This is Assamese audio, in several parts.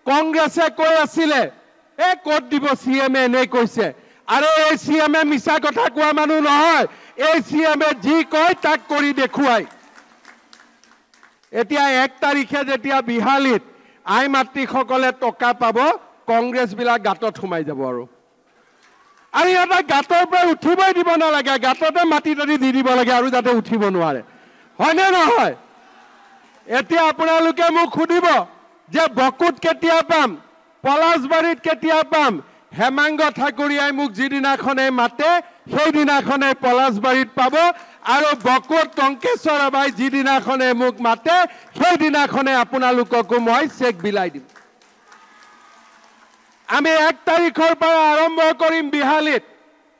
কংগ্ৰেছে কৈ আছিলে ক'ত দিব CM এনে কৈছে আৰু এই CM মিছা কথা কোৱা মানুহ নহয় এই CM যি কয় তাক কৰি দেখুৱাই এতিয়া 1 তাৰিখে যেতিয়া বিহালীত আই মাতৃসকলে টকা পাব কংগ্ৰেছ বিলাক গাঁতত সোমাই যাব আৰু এটা গাঁতৰ পৰা উঠিবই দিব নালাগে গাঁততে মাটি দি দিব লাগে আৰু যাতে উঠিব নোৱাৰে হয়নে নহয় এতিয়া আপোনালোকে মোক সুধিব যে বকুত কেতিয়া পাম পলাশবাৰীত কেতিয়া পাম হেমাংগ ঠাকুৰীয়াই মোক যিদিনাখনে মাতে সেইদিনাখনে পলাশবাৰীত পাব আৰু বকুত টংকেশ্বৰ আবাই যিদিনাখনে মোক মাতে সেইদিনাখনে আপোনালোককো মই চেক বিলাই দিম আমি 1 তাৰিখৰ পৰা আৰম্ভ কৰিম বিহালীত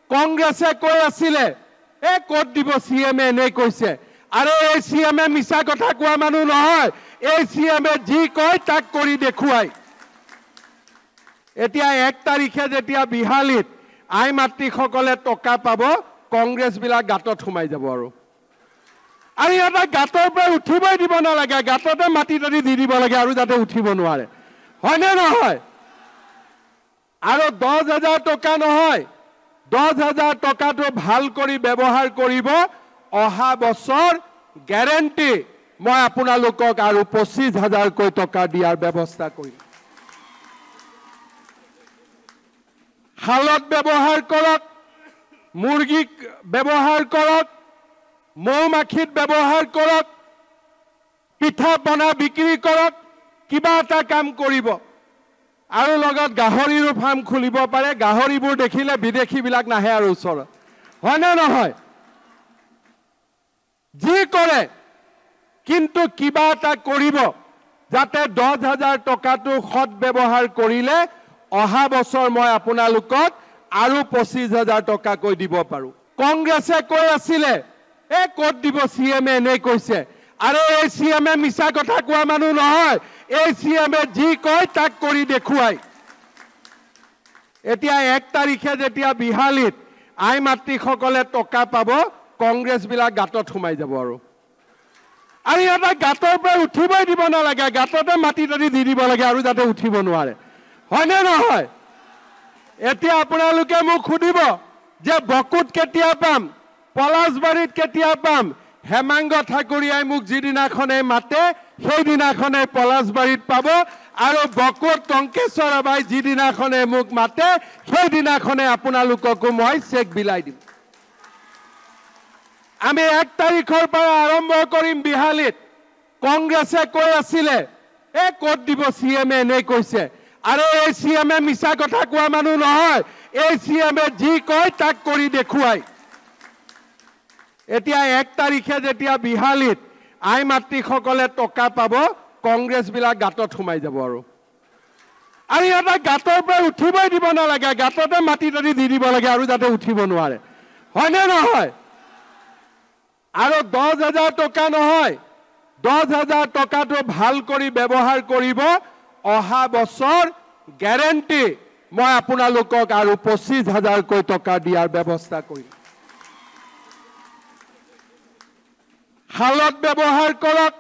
কংগ্ৰেছে কৈ আছিলে ক'ত দিব CM এনে কৈছে আৰু এই CM মিছা কথা কোৱা মানুহ নহয় এই CM যি কয় তাক কৰি দেখুৱাই এতিয়া 1 তাৰিখে যেতিয়া বিহালীত আই মাতৃসকলে টকা পাব কংগ্ৰেছ বিলাক গাঁতত সোমাই যাব আৰু এটা গাঁতৰ পৰা উঠিবই দিব নালাগে গাঁততে মাটি দি দিব লাগে আৰু যাতে উঠিব নোৱাৰে হয়নে নহয় আৰু 10,000 টকা নহয় 10,000 টকাটো ভাল কৰি ব্যৱহাৰ কৰিব অহা বছৰ গ্যাৰেণ্টি মই আপোনালোকক আৰু 25,000 কৈ টকা দিয়াৰ ব্যৱস্থা কৰিম হালত ব্যৱহাৰ কৰক মুৰ্গী ব্যৱহাৰ কৰক মৌমাখিত ব্যৱহাৰ কৰক পিঠা পনা বিক্ৰী কৰক কিবা এটা কাম কৰিব আৰু লগত গাহৰিৰো ফাৰ্ম খুলিব পাৰে গাহৰিবোৰ দেখিলে বিদেশী বিলাক নাহে আৰু ওচৰত হয়নে নহয় যি কৰে কিন্তু কিবা এটা কৰিব যাতে 10,000 টকাটো সৎ ব্যৱহাৰ কৰিলে অহা বছৰ মই আপোনালোকক আৰু 25,000 টকা কৈ দিব পাৰো কংগ্ৰেছে কৈ আছিলে ক'ত দিব CM এনে কৈছে আৰু এই CM মিছা কথা কোৱা মানুহ নহয় এই CM যি কয় তাক কৰি দেখুৱাই এতিয়া 1 তাৰিখে যেতিয়া বিহালীত আই মাতৃসকলে টকা পাব কংগ্ৰেছ বিলাক গাঁতত সোমাই যাব আৰু এটা গাঁতৰ পৰা উঠিবই দিব নালাগে গাঁততে মাটি দি দিব লাগে আৰু যাতে উঠিব নোৱাৰে হয়নে নহয় এতিয়া আপোনালোকে মোক সুধিব যে বকুত কেতিয়া পাম পলাশবাৰীত কেতিয়া পাম হেমাংগ ঠাকুৰীয়াই মোক যিদিনাখনে মাতে সেইদিনাখনে পলাশবাৰীত পাব আৰু বকুত টংকেশ্বৰ আবাই যিদিনাখনে মোক মাতে সেইদিনাখনে আপোনালোককো মই চেক বিলাই দিম আমি 1 তাৰিখৰ পৰা আৰম্ভ কৰিম বিহালীত কংগ্ৰেছে কৈ আছিলে ক'ত দিব CM এনে কৈছে আৰু এই CM মিছা কথা কোৱা মানুহ নহয় এই CM যি কয় তাক কৰি দেখুৱাই এতিয়া 1 তাৰিখে যেতিয়া বিহালীত আই মাতৃসকলে টকা পাব কংগ্ৰেছ বিলাক গাঁতত সোমাই যাব আৰু এটা গাঁতৰ পৰা উঠিবই দিব নালাগে গাঁততে মাটি দি দিব লাগে আৰু যাতে উঠিব নোৱাৰে হয়নে নহয় আৰু 10,000 টকা নহয় 10,000 টকাটো ভাল কৰি ব্যৱহাৰ কৰিব অহা বছৰ গ্যাৰেণ্টি মই আপোনালোকক আৰু 25,000 কৈ টকা দিয়াৰ ব্যৱস্থা কৰিম হালত ব্যৱহাৰ কৰক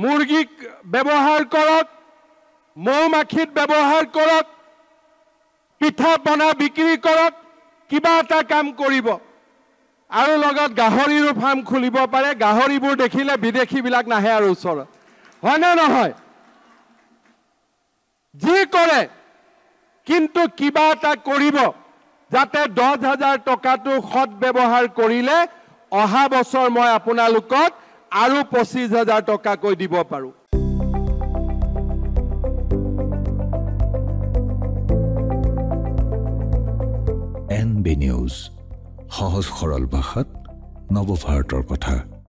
মুৰ্গী ব্যৱহাৰ কৰক মৌমাখিত ব্যৱহাৰ কৰক পিঠা পনা বিক্ৰী কৰক কিবা এটা কাম কৰিব আৰু লগত গাহৰিৰো ফাৰ্ম খুলিব পাৰে গাহৰিবোৰ দেখিলে বিদেশী বিলাক নাহে আৰু ওচৰত হয়নে নহয় যি কৰে কিন্তু কিবা এটা কৰিব যাতে 10,000 টকাটো সৎ ব্যৱহাৰ কৰিলে অহা বছৰ মই আপোনালোকক আৰু 25,000 টকা কৈ দিব পাৰো NB News সহজ সৰল ভাষাত নৱভাৰতৰ কথা